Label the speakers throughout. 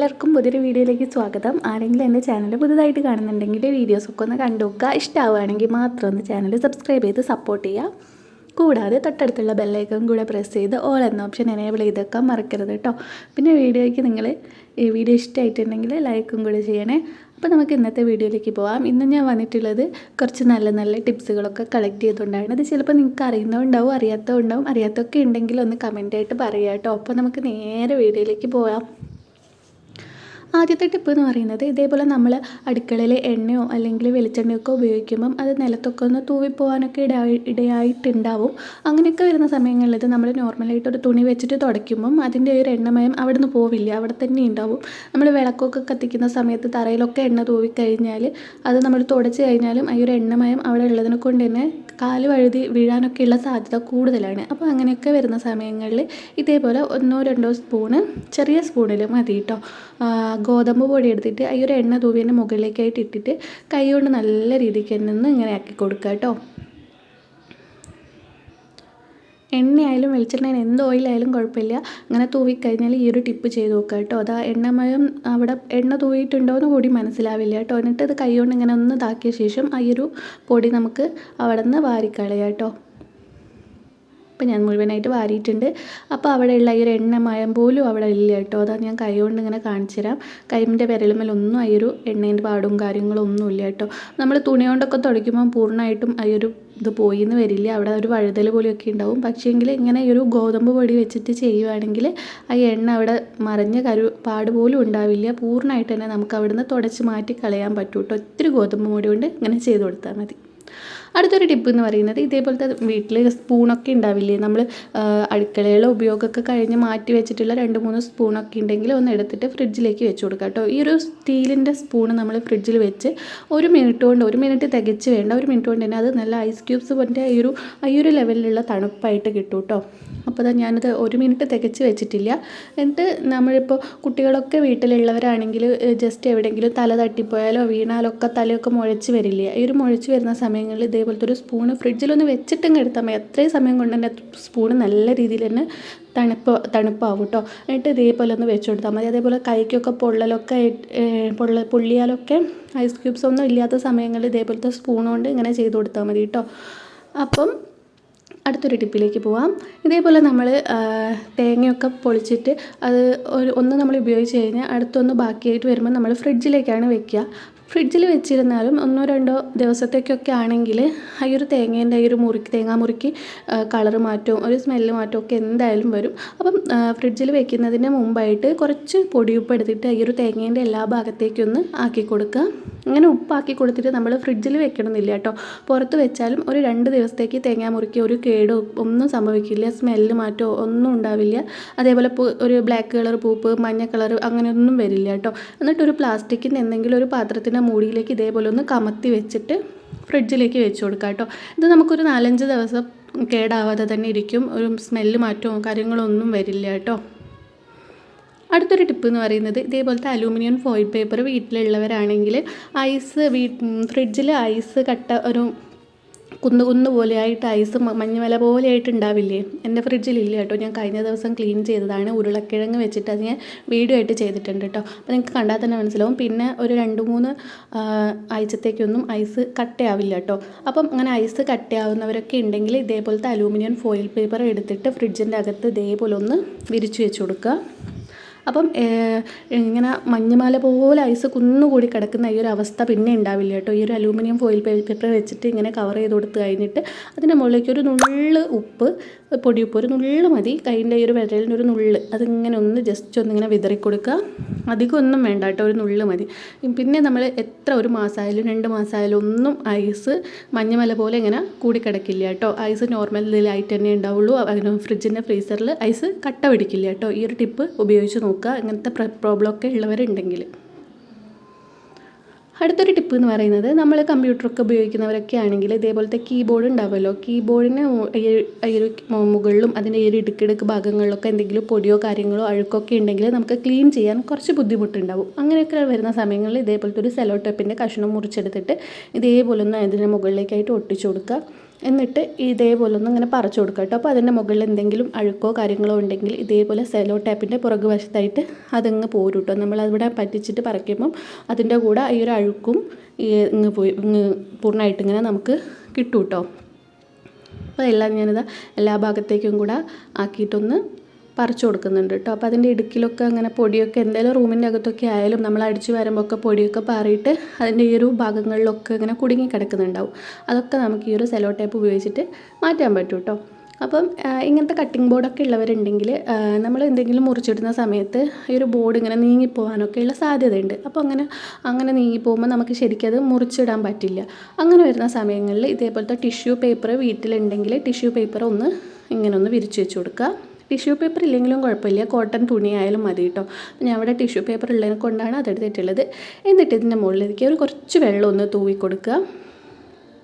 Speaker 1: എല്ലാവർക്കും പുതിയൊരു വീഡിയോയിലേക്ക് സ്വാഗതം. ആരെങ്കിലും എൻ്റെ ചാനൽ പുതുതായിട്ട് കാണുന്നുണ്ടെങ്കിൽ വീഡിയോസൊക്കെ ഒന്ന് കണ്ടു നോക്കുക. ഇഷ്ടമാവുകയാണെങ്കിൽ മാത്രം ഒന്ന് ചാനൽ സബ്സ്ക്രൈബ് ചെയ്ത് സപ്പോർട്ട് ചെയ്യുക. കൂടാതെ തൊട്ടടുത്തുള്ള ബെല്ലൈക്കൺ കൂടെ പ്രസ് ചെയ്ത് ഓൾ എന്ന ഓപ്ഷൻ എനേബിൾ ചെയ്തേക്കാൻ മറക്കരുത് കേട്ടോ. പിന്നെ വീഡിയോയ്ക്ക് നിങ്ങൾ ഈ വീഡിയോ ഇഷ്ടമായിട്ടുണ്ടെങ്കിൽ ലൈക്കും കൂടെ ചെയ്യണേ. അപ്പോൾ നമുക്ക് ഇന്നത്തെ വീഡിയോയിലേക്ക് പോകാം. ഇന്ന് ഞാൻ വന്നിട്ടുള്ളത് കുറച്ച് നല്ല നല്ല ടിപ്സുകളൊക്കെ കളക്ട് ചെയ്തുകൊണ്ടാണ്. അത് ചിലപ്പോൾ നിങ്ങൾക്ക് അറിയുന്നതുണ്ടാവും, അറിയാത്തതുണ്ടാവും. അറിയാത്തതൊക്കെ ഉണ്ടെങ്കിൽ ഒന്ന് കമൻറ്റായിട്ട് പറയുക കേട്ടോ. അപ്പോൾ നമുക്ക് നേരെ വീഡിയോയിലേക്ക് പോകാം. ആദ്യത്തെ ടിപ്പ് എന്ന് പറയുന്നത്, ഇതേപോലെ നമ്മൾ അടുക്കളയിൽ എണ്ണയോ അല്ലെങ്കിൽ വെളിച്ചെണ്ണയൊക്കെ ഉപയോഗിക്കുമ്പം അത് നിലത്തൊക്കെ ഒന്ന് തൂവിപ്പോകാനൊക്കെ ഇടയായിട്ടുണ്ടാവും. അങ്ങനെയൊക്കെ വരുന്ന സമയങ്ങളിൽ ഇത് നമ്മൾ നോർമലായിട്ടൊരു തുണി വെച്ചിട്ട് തുടയ്ക്കുമ്പം അതിൻ്റെ ഒരു എണ്ണമയം അവിടെ നിന്ന് പോവില്ല, അവിടെ തന്നെ ഉണ്ടാവും. നമ്മൾ വിളക്കൊക്കെ കത്തിക്കുന്ന സമയത്ത് തറയിലൊക്കെ എണ്ണ തൂവിക്കഴിഞ്ഞാൽ അത് നമ്മൾ തുടച്ച് കഴിഞ്ഞാലും ആ ഒരു എണ്ണമയം അവിടെ ഉള്ളതിനെ കൊണ്ട് തന്നെ കാല് വഴുതി വീഴാനൊക്കെയുള്ള സാധ്യത കൂടുതലാണ്. അപ്പോൾ അങ്ങനെയൊക്കെ വരുന്ന സമയങ്ങളിൽ ഇതേപോലെ 1-2 സ്പൂണ്, ചെറിയ സ്പൂണിൽ മതി കേട്ടോ, ഗോതമ്പ് പൊടി എടുത്തിട്ട് ഈ ഒരു എണ്ണ തൂവിൻ്റെ മുകളിലേക്കായിട്ട് ഇട്ടിട്ട് കൈ കൊണ്ട് നല്ല രീതിക്ക് തന്നെ ഒന്ന് ഇങ്ങനെ ആക്കി കൊടുക്കുക കേട്ടോ. എണ്ണയായാലും വെളിച്ചെണ്ണ എന്ത് ഓയിലായാലും കുഴപ്പമില്ല, അങ്ങനെ തൂവിക്കഴിഞ്ഞാൽ ഈ ഒരു ടിപ്പ് ചെയ്ത് നോക്കുക കേട്ടോ. അത് എണ്ണമയം അവിടെ എണ്ണ തൂവിയിട്ടുണ്ടോ എന്ന് കൂടി മനസ്സിലാവില്ല കേട്ടോ. എന്നിട്ട് അത് കൈ കൊണ്ട് ഇങ്ങനെ ഒന്ന് ഇതാക്കിയ ശേഷം ആ ഒരു പൊടി നമുക്ക് അവിടെ നിന്ന് വാരിക്കളയാം കേട്ടോ. അപ്പോൾ ഞാൻ മുഴുവനായിട്ട് വാരിയിട്ടുണ്ട്. അപ്പോൾ അവിടെയുള്ള ഈ ഒരു എണ്ണമയം പോലും അവിടെ ഇല്ല കേട്ടോ. അതാ ഞാൻ കൈ കൊണ്ട് ഇങ്ങനെ കാണിച്ചു തരാം. കൈമിൻ്റെ വിരലുമേലൊന്നും ആ ഒരു എണ്ണേൻ്റെ പാടും കാര്യങ്ങളും ഒന്നും ഇല്ല കേട്ടോ. നമ്മൾ തുണി കൊണ്ടൊക്കെ തുടയ്ക്കുമ്പോൾ പൂർണ്ണമായിട്ടും ആ ഒരു ഇത് പോയി എന്ന് വരില്ല, അവിടെ ഒരു വഴുതൽ പോലെയൊക്കെ ഉണ്ടാവും. പക്ഷേങ്കിൽ ഇങ്ങനെ ഈ ഒരു ഗോതമ്പ് പൊടി വെച്ചിട്ട് ചെയ്യുവാണെങ്കിൽ ആ എണ്ണ അവിടെ മറിഞ്ഞ പാട് പോലും ഉണ്ടാവില്ല. പൂർണ്ണമായിട്ട് തന്നെ നമുക്ക് അവിടുന്ന് തുടച്ച് മാറ്റി കളയാൻ പറ്റും കേട്ടോ. ഇത്തിരി ഗോതമ്പ് പൊടി കൊണ്ട് ഇങ്ങനെ ചെയ്ത് കൊടുത്താൽ മതി. അടുത്തൊരു ടിപ്പ് എന്ന് പറയുന്നത്, ഇതേപോലത്തെ വീട്ടിൽ സ്പൂണൊക്കെ ഉണ്ടാവില്ലേ, നമ്മൾ അടുക്കളയിലെ ഉപയോഗമൊക്കെ കഴിഞ്ഞ് മാറ്റി വെച്ചിട്ടുള്ള 2-3 സ്പൂണൊക്കെ ഉണ്ടെങ്കിൽ ഒന്ന് എടുത്തിട്ട് ഫ്രിഡ്ജിലേക്ക് വെച്ച് കൊടുക്കുക കേട്ടോ. ഈ ഒരു സ്റ്റീലിൻ്റെ സ്പൂണ് നമ്മൾ ഫ്രിഡ്ജിൽ വെച്ച് 1 മിനിറ്റ് കൊണ്ട്, 1 മിനിറ്റ് തികച്ച് വേണ്ട, 1 മിനിറ്റ് കൊണ്ട് തന്നെ അത് നല്ല ഐസ് ക്യൂബ്സ് പോലെ ഈ ഒരു ലെവലിലുള്ള തണുപ്പായിട്ട് കിട്ടും കേട്ടോ. അപ്പോൾ ഞാനത് 1 മിനിറ്റ് തികച്ച് വെച്ചിട്ടില്ല. എന്നിട്ട് നമ്മളിപ്പോൾ കുട്ടികളൊക്കെ വീട്ടിലുള്ളവരാണെങ്കിൽ ജസ്റ്റ് എവിടെയെങ്കിലും തല തട്ടിപ്പോയാലോ വീണാലൊക്കെ തലയൊക്കെ മുഴച്ച് വരില്ലേ, ഈ ഒരു മുഴച്ച് വരുന്ന സമയങ്ങളിൽ ഇതേപോലത്തെ ഒരു സ്പൂണ് ഫ്രിഡ്ജിലൊന്ന് വെച്ചിട്ടങ്ങ് എടുത്താൽ മതി. അത്രയും സമയം കൊണ്ട് തന്നെ സ്പൂണ് നല്ല രീതിയിൽ തന്നെ തണുപ്പാവും കേട്ടോ. എന്നിട്ട് ഇതേപോലെ ഒന്ന് വെച്ച് കൊടുത്താൽ മതി. അതേപോലെ കൈക്കൊക്കെ പൊള്ളിയാലൊക്കെ ഐസ് ക്യൂബ്സ് ഒന്നും ഇല്ലാത്ത സമയങ്ങളിൽ ഇതേപോലത്തെ സ്പൂൺ കൊണ്ട് ഇങ്ങനെ ചെയ്ത് കൊടുത്താൽ മതി കേട്ടോ. അപ്പം അടുത്തൊരു ടിപ്പിലേക്ക് പോവാം. ഇതേപോലെ നമ്മൾ തേങ്ങയൊക്കെ പൊളിച്ചിട്ട് അത് ഒന്ന് നമ്മൾ ഉപയോഗിച്ച് കഴിഞ്ഞാൽ അടുത്തൊന്ന് ബാക്കിയായിട്ട് വരുമ്പോൾ നമ്മൾ ഫ്രിഡ്ജിലേക്കാണ് വെക്കുക. ഫ്രിഡ്ജിൽ വെച്ചിരുന്നാലും 1-2 ദിവസത്തേക്കൊക്കെ ആണെങ്കിൽ ആ ഒരു തേങ്ങേൻ്റെ ഈ ഒരു തേങ്ങാമുറിക്ക് കളറ് മാറ്റവും ഒരു സ്മെല്ല് മാറ്റവും ഒക്കെ എന്തായാലും വരും. അപ്പം ഫ്രിഡ്ജിൽ വെക്കുന്നതിന് മുമ്പായിട്ട് കുറച്ച് പൊടിയുപ്പ് എടുത്തിട്ട് ഈ ഒരു തേങ്ങേൻ്റെ എല്ലാ ഭാഗത്തേക്കൊന്ന് ആക്കി കൊടുക്കുക. അങ്ങനെ ഉപ്പാക്കി കൊടുത്തിട്ട് നമ്മൾ ഫ്രിഡ്ജിൽ വെക്കണമെന്നില്ല കേട്ടോ. പുറത്ത് വെച്ചാലും ഒരു 2 ദിവസത്തേക്ക് തേങ്ങാമുറിക്ക് ഒരു കേടോ ഒന്നും സംഭവിക്കില്ല, സ്മെല്ല് മാറ്റമോ ഒന്നും ഉണ്ടാവില്ല. അതേപോലെ ഒരു ബ്ലാക്ക് കളർ പൂപ്പ്, മഞ്ഞ കളർ അങ്ങനെയൊന്നും വരില്ല കേട്ടോ. എന്നിട്ടൊരു പ്ലാസ്റ്റിക്കിൻ്റെ എന്തെങ്കിലും ഒരു പാത്രത്തിൻ്റെ മൂടിയിലേക്ക് ഇതേപോലെ ഒന്ന് കമത്തി വെച്ചിട്ട് ഫ്രിഡ്ജിലേക്ക് വെച്ച് കൊടുക്കുക കേട്ടോ. ഇത് നമുക്കൊരു 4-5 ദിവസം കേടാവാതെ തന്നെ ഇരിക്കും, ഒരു സ്മെല്ല് മാറ്റമോ കാര്യങ്ങളൊന്നും വരില്ല കേട്ടോ. അടുത്തൊരു ടിപ്പ് എന്ന് പറയുന്നത്, ഇതേപോലത്തെ അലൂമിനിയം ഫോയിൽ പേപ്പർ വീട്ടിലുള്ളവരാണെങ്കിൽ ഫ്രിഡ്ജിൽ ഐസ് കട്ട ഒരു കുന്ന് പോലെയായിട്ട് ഐസ് മഞ്ഞുമല പോലെയായിട്ട് ഉണ്ടാവില്ലേ, എൻ്റെ ഫ്രിഡ്ജിലില്ല കേട്ടോ. ഞാൻ കഴിഞ്ഞ ദിവസം ക്ലീൻ ചെയ്തതാണ്. ഉരുളക്കിഴങ്ങ് വെച്ചിട്ട് അത് ഞാൻ വീഡിയോ ആയിട്ട് ചെയ്തിട്ടുണ്ട് കേട്ടോ. അപ്പോൾ നിങ്ങൾക്ക് കണ്ടാൽ തന്നെ മനസ്സിലാവും. പിന്നെ ഒരു 2-3 ആഴ്ചത്തേക്കൊന്നും ഐസ് കട്ടയാവില്ല കേട്ടോ. അപ്പം അങ്ങനെ ഐസ് കട്ടയാവുന്നവരൊക്കെ ഉണ്ടെങ്കിൽ ഇതേപോലത്തെ അലൂമിനിയം ഫോയിൽ പേപ്പർ എടുത്തിട്ട് ഫ്രിഡ്ജിൻ്റെ അകത്ത് ഇതേപോലെ ഒന്ന് വിരിച്ചു വെച്ച് കൊടുക്കുക. അപ്പം ഇങ്ങനെ മഞ്ഞുമല പോലെ ഐസ് കുന്നുകൂടി കിടക്കുന്ന ഈ ഒരു അവസ്ഥ പിന്നെ ഉണ്ടാവില്ല കേട്ടോ. ഈ ഒരു അലൂമിനിയം ഫോയിൽ പേപ്പർ വെച്ചിട്ട് ഇങ്ങനെ കവർ ചെയ്ത് കൊടുത്ത് കഴിഞ്ഞിട്ട് അതിൻ്റെ മുകളിലേക്ക് ഒരു നുള്ള് ഉപ്പ്, പൊടിയുപ്പ് ഒരു നുള്ള് മതി, കൈൻ്റെ ഈ ഒരു വിരലിൻ്റെ ഒരു നുള്ള് അതിങ്ങനെ ഒന്ന് ജസ്റ്റ് ഒന്നിങ്ങനെ വിതറി കൊടുക്കുക. അധികം ഒന്നും വേണ്ട കേട്ടോ, ഒരു നുള്ള് മതി. പിന്നെ നമ്മൾ എത്ര 1 മാസമായാലും 2 മാസമായാലും ഒന്നും ഐസ് മഞ്ഞുമല പോലെ ഇങ്ങനെ കൂടിക്കിടക്കില്ല കേട്ടോ. ഐസ് നോർമൽ ഇതിലായിട്ട് തന്നെ ഉണ്ടാവുള്ളൂ. ഫ്രിഡ്ജിൻ്റെ ഫ്രീസറിൽ ഐസ് കട്ട പിടിക്കില്ല കേട്ടോ. ഈ ഒരു ടിപ്പ് ഉപയോഗിച്ച് നോക്കുക ഇങ്ങനത്തെ പ്രോബ്ലമൊക്കെ ഉള്ളവരുണ്ടെങ്കിൽ. അടുത്തൊരു ടിപ്പ് എന്ന് പറയുന്നത്, നമ്മൾ കമ്പ്യൂട്ടറൊക്കെ ഉപയോഗിക്കുന്നവരൊക്കെ ആണെങ്കിൽ ഇതേപോലത്തെ കീബോർഡ് ഉണ്ടാവുമല്ലോ, കീബോർഡിന് ഈ ഒരു മുകളിലും അതിൻ്റെ ഈ ഒരു ഇടുക്കിടുക്ക് ഭാഗങ്ങളിലൊക്കെ എന്തെങ്കിലും പൊടിയോ കാര്യങ്ങളോ അഴുക്കൊക്കെ ഉണ്ടെങ്കിൽ നമുക്ക് ക്ലീൻ ചെയ്യാൻ കുറച്ച് ബുദ്ധിമുട്ടുണ്ടാവും. അങ്ങനെയൊക്കെ വരുന്ന സമയങ്ങളിൽ ഇതേപോലത്തെ ഒരു സെലോ ടേപ്പിൻ്റെ കഷ്ണം മുറിച്ചെടുത്തിട്ട് ഇതേപോലെ ഒന്ന് അതിൻ്റെ മുകളിലേക്കായിട്ട് ഒട്ടിച്ചു കൊടുക്കുക. എന്നിട്ട് ഇതേപോലെ ഒന്ന് ഇങ്ങനെ പറിച്ചു കൊടുക്കുക കേട്ടോ. അപ്പോൾ അതിൻ്റെ മുകളിൽ എന്തെങ്കിലും അഴുക്കോ കാര്യങ്ങളോ ഉണ്ടെങ്കിൽ ഇതേപോലെ സെലോ ടേപ്പിൻ്റെ പുറകു വശത്തായിട്ട് അതങ്ങ് പോരും കേട്ടോ. നമ്മളതിവിടെ പറ്റിച്ചിട്ട് പറിക്കുമ്പം അതിൻ്റെ കൂടെ ഈ ഒരു അഴുക്കും ഇങ്ങ് പൂർണ്ണമായിട്ട് ഇങ്ങനെ നമുക്ക് കിട്ടും കേട്ടോ. അപ്പോൾ എല്ലാം ഞാനിത് എല്ലാ ഭാഗത്തേക്കും കൂടെ ആക്കിയിട്ടൊന്ന് പറിച്ചു കൊടുക്കുന്നുണ്ട് കേട്ടോ. അപ്പോൾ അതിൻ്റെ ഇടുക്കിലൊക്കെ അങ്ങനെ പൊടിയൊക്കെ എന്തായാലും റൂമിൻ്റെ അകത്തൊക്കെ ആയാലും നമ്മൾ അടിച്ച് വരുമ്പോൾ ഒക്കെ പൊടിയൊക്കെ പാറിയിട്ട് അതിൻ്റെ ഈ ഒരു ഭാഗങ്ങളിലൊക്കെ ഇങ്ങനെ കുടുങ്ങി കിടക്കുന്നുണ്ടാവും. അതൊക്കെ നമുക്ക് ഈ ഒരു സെലോ ടേപ്പ് ഉപയോഗിച്ചിട്ട് മാറ്റാൻ പറ്റും കേട്ടോ. അപ്പം ഇങ്ങനത്തെ കട്ടിംഗ് ബോർഡൊക്കെ ഉള്ളവരുണ്ടെങ്കിൽ നമ്മൾ എന്തെങ്കിലും മുറിച്ചിടുന്ന സമയത്ത് ഈ ഒരു ബോർഡ് ഇങ്ങനെ നീങ്ങിപ്പോകാനൊക്കെയുള്ള സാധ്യതയുണ്ട്. അപ്പോൾ അങ്ങനെ നീങ്ങിപ്പോകുമ്പോൾ നമുക്ക് ശരിക്കും അത് മുറിച്ചിടാൻ പറ്റില്ല. അങ്ങനെ വരുന്ന സമയങ്ങളിൽ ഇതേപോലത്തെ ടിഷ്യൂ പേപ്പർ വീട്ടിലുണ്ടെങ്കിൽ ടിഷ്യൂ പേപ്പർ ഇങ്ങനെ ഒന്ന് വിരിച്ച് വെച്ച് കൊടുക്കുക. ടിഷ്യൂ പേപ്പർ ഇല്ലെങ്കിലും കുഴപ്പമില്ല, കോട്ടൺ തുണിയായാലും മതി കേട്ടോ. ഞാൻ ഇവിടെ ടിഷ്യൂ പേപ്പർ ഉള്ളതിനെ കൊണ്ടാണ് അതെടുത്തിട്ടുള്ളത്. എന്നിട്ട് ഇതിൻ്റെ മുകളിലേക്ക് ഒരു കുറച്ച് വെള്ളം ഒന്ന് തൂവി കൊടുക്കുക.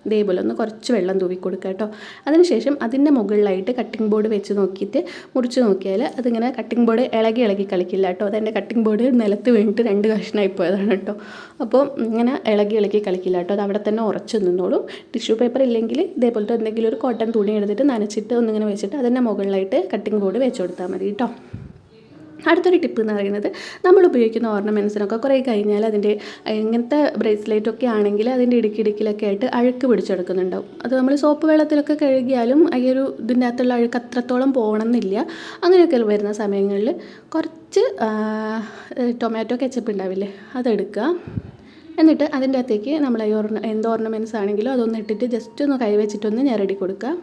Speaker 1: ഇതേപോലെ ഒന്ന് കുറച്ച് വെള്ളം തൂവി കൊടുക്കുക കേട്ടോ. അതിനുശേഷം അതിൻ്റെ മുകളിലായിട്ട് കട്ടിംഗ് ബോർഡ് വെച്ച് നോക്കിയിട്ട് മുറിച്ച് നോക്കിയാൽ അതിങ്ങനെ കട്ടിംഗ് ബോർഡ് ഇളകി കളിക്കില്ല കേട്ടോ. അതെൻ്റെ കട്ടിംഗ് ബോർഡ് നിലത്ത് വീണിട്ട് 2 കഷ്ണമായി പോയതാണ് കേട്ടോ. അപ്പോൾ ഇങ്ങനെ ഇളകി കളിക്കില്ല കേട്ടോ. അത് അവിടെ തന്നെ ഉറച്ച് നിന്നോളും. ടിഷ്യൂ പേപ്പർ ഇല്ലെങ്കിൽ ഇതേപോലത്തെ എന്തെങ്കിലും ഒരു കോട്ടൺ തുണി എടുത്തിട്ട് നനച്ചിട്ട് ഒന്നിങ്ങനെ വെച്ചിട്ട് അതിൻ്റെ മുകളിലായിട്ട് കട്ടിംഗ് ബോർഡ് വെച്ച് കൊടുത്താൽ മതി കേട്ടോ. അടുത്തൊരു ടിപ്പ് എന്ന് പറയുന്നത്, നമ്മൾ ഉപയോഗിക്കുന്ന ഓർണമെൻറ്റ്സിനൊക്കെ കുറേ കഴിഞ്ഞാൽ അതിൻ്റെ ഇങ്ങനത്തെ ബ്രേസ്ലെറ്റൊക്കെ ആണെങ്കിൽ അതിൻ്റെ ഇടുക്കിലൊക്കെ ആയിട്ട് അഴുക്ക് പിടിച്ചെടുക്കുന്നുണ്ടാവും. അത് നമ്മൾ സോപ്പ് വെള്ളത്തിലൊക്കെ കഴുകിയാലും ഈ ഒരു ഇതിൻ്റെ അകത്തുള്ള അഴുക്ക് അത്രത്തോളം പോകണമെന്നില്ല. അങ്ങനെയൊക്കെ വരുന്ന സമയങ്ങളിൽ കുറച്ച് ടൊമാറ്റോ കെച്ചപ്പ് ഉണ്ടാവില്ലേ, അതെടുക്കുക. എന്നിട്ട് അതിൻ്റെ അകത്തേക്ക് നമ്മൾ എന്ത് ഓർണമെൻറ്റ്സ് ആണെങ്കിലും അതൊന്ന് ഇട്ടിട്ട് ജസ്റ്റ് ഒന്ന് കൈവച്ചിട്ടൊന്ന് ഞെരടി കൊടുക്കുക.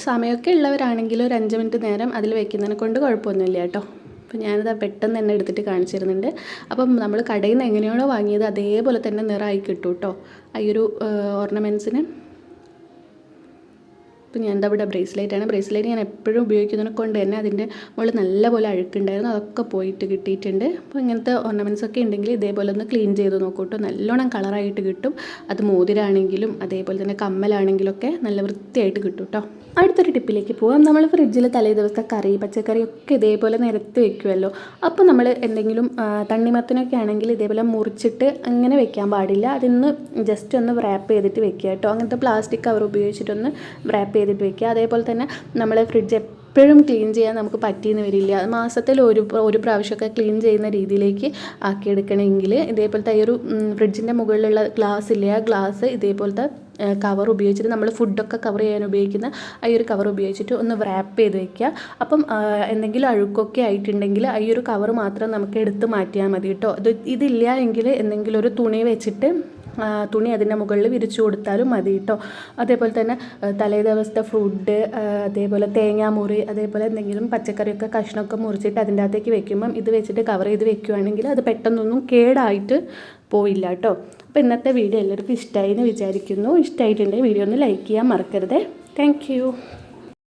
Speaker 1: സമയമൊക്കെ ഉള്ളവരാണെങ്കിൽ ഒരു 5 മിനിറ്റ് നേരം അതിൽ വെക്കുന്നതിനെ കൊണ്ട് കുഴപ്പമൊന്നുമില്ല കേട്ടോ. അപ്പോൾ ഞാനിത് പെട്ടെന്ന് തന്നെ എടുത്തിട്ട് കാണിച്ചിരുന്നുണ്ട്. അപ്പം നമ്മൾ കടയിൽ നിന്ന് എങ്ങനെയാണോ വാങ്ങിയത് അതേപോലെ തന്നെ നിറമായി കിട്ടും കേട്ടോ ഈ ഒരു ഓർണമെൻറ്റ്സിന്. അപ്പോൾ ഞാൻ ഇവിടെ ബ്രേസ്ലെറ്റ് ഞാൻ എപ്പോഴും ഉപയോഗിക്കുന്നതിനെ കൊണ്ട് തന്നെ അതിൻ്റെ മുകളിൽ നല്ലപോലെ അഴുക്കുണ്ടായിരുന്നു, അതൊക്കെ പോയിട്ട് കിട്ടിയിട്ടുണ്ട്. അപ്പോൾ ഇങ്ങനത്തെ ഓർണമെൻറ്റ്സ് ഒക്കെ ഉണ്ടെങ്കിൽ ഇതേപോലെ ഒന്ന് ക്ലീൻ ചെയ്ത് നോക്കൂ കേട്ടോ. നല്ലോണം കളറായിട്ട് കിട്ടും. അത് മോതിരാണെങ്കിലും അതേപോലെ തന്നെ കമ്മലാണെങ്കിലൊക്കെ നല്ല വൃത്തിയായിട്ട് കിട്ടും കേട്ടോ. അടുത്തൊരു ടിപ്പിലേക്ക് പോകാം. നമ്മൾ ഫ്രിഡ്ജിൽ തലേ ദിവസത്തെ പച്ചക്കറിയൊക്കെ ഇതേപോലെ നിരത്തി വെക്കുമല്ലോ. അപ്പോൾ നമ്മൾ എന്തെങ്കിലും തണ്ണിമത്തനൊക്കെ ആണെങ്കിൽ ഇതേപോലെ മുറിച്ചിട്ട് അങ്ങനെ വെക്കാൻ പാടില്ല. അതിന്ന് ജസ്റ്റ് ഒന്ന് റാപ്പ് ചെയ്തിട്ട് വെക്കുക കേട്ടോ. അങ്ങനത്തെ പ്ലാസ്റ്റിക് കവർ ഉപയോഗിച്ചിട്ടൊന്ന് റാപ്പ് ചെയ്തിട്ട് വെക്കുക. അതേപോലെ തന്നെ നമ്മൾ ഫ്രിഡ്ജ് എപ്പോഴും ക്ലീൻ ചെയ്യാൻ നമുക്ക് പറ്റിയെന്ന് വരില്ല. മാസത്തിൽ ഒരു പ്രാവശ്യമൊക്കെ ക്ലീൻ ചെയ്യുന്ന രീതിയിലേക്ക് ആക്കിയെടുക്കണമെങ്കിൽ ഇതേപോലത്തെ ഈ ഒരു ഫ്രിഡ്ജിൻ്റെ മുകളിലുള്ള ഗ്ലാസ് ഇല്ലേ, ആ ഗ്ലാസ് ഇതേപോലത്തെ കവർ ഉപയോഗിച്ചിട്ട് നമ്മൾ ഫുഡൊക്കെ കവർ ചെയ്യാൻ ഉപയോഗിക്കുന്ന ഈ ഒരു കവർ ഉപയോഗിച്ചിട്ട് ഒന്ന് റാപ്പ് ചെയ്ത് വെക്കുക. അപ്പം എന്തെങ്കിലും അഴുക്കൊക്കെ ആയിട്ടുണ്ടെങ്കിൽ ഈ ഒരു കവർ മാത്രം നമുക്ക് എടുത്ത് മാറ്റിയാൽ മതി കേട്ടോ. ഇതില്ല എങ്കിൽ എന്തെങ്കിലും ഒരു തുണി വെച്ചിട്ട് തുണി അതിൻ്റെ മുകളിൽ വിരിച്ചു കൊടുത്താലും മതി കേട്ടോ. അതേപോലെ തന്നെ തലേ ദിവസത്തെ ഫുഡ്, അതേപോലെ തേങ്ങാമുറി, അതേപോലെ എന്തെങ്കിലും പച്ചക്കറിയൊക്കെ കഷ്ണമൊക്കെ മുറിച്ചിട്ട് അതിൻ്റെ അകത്തേക്ക് വെക്കുമ്പം ഇത് വെച്ചിട്ട് കവർ ചെയ്ത് വെക്കുകയാണെങ്കിൽ അത് പെട്ടെന്നൊന്നും കേടായിട്ട് പോയില്ല കേട്ടോ. അപ്പോൾ ഇന്നത്തെ വീഡിയോ എല്ലാവർക്കും ഇഷ്ടമായി എന്ന് വിചാരിക്കുന്നു. ഇഷ്ടമായിട്ടുണ്ടെങ്കിൽ വീഡിയോ ഒന്ന് ലൈക്ക് ചെയ്യാൻ മറക്കരുത്. താങ്ക്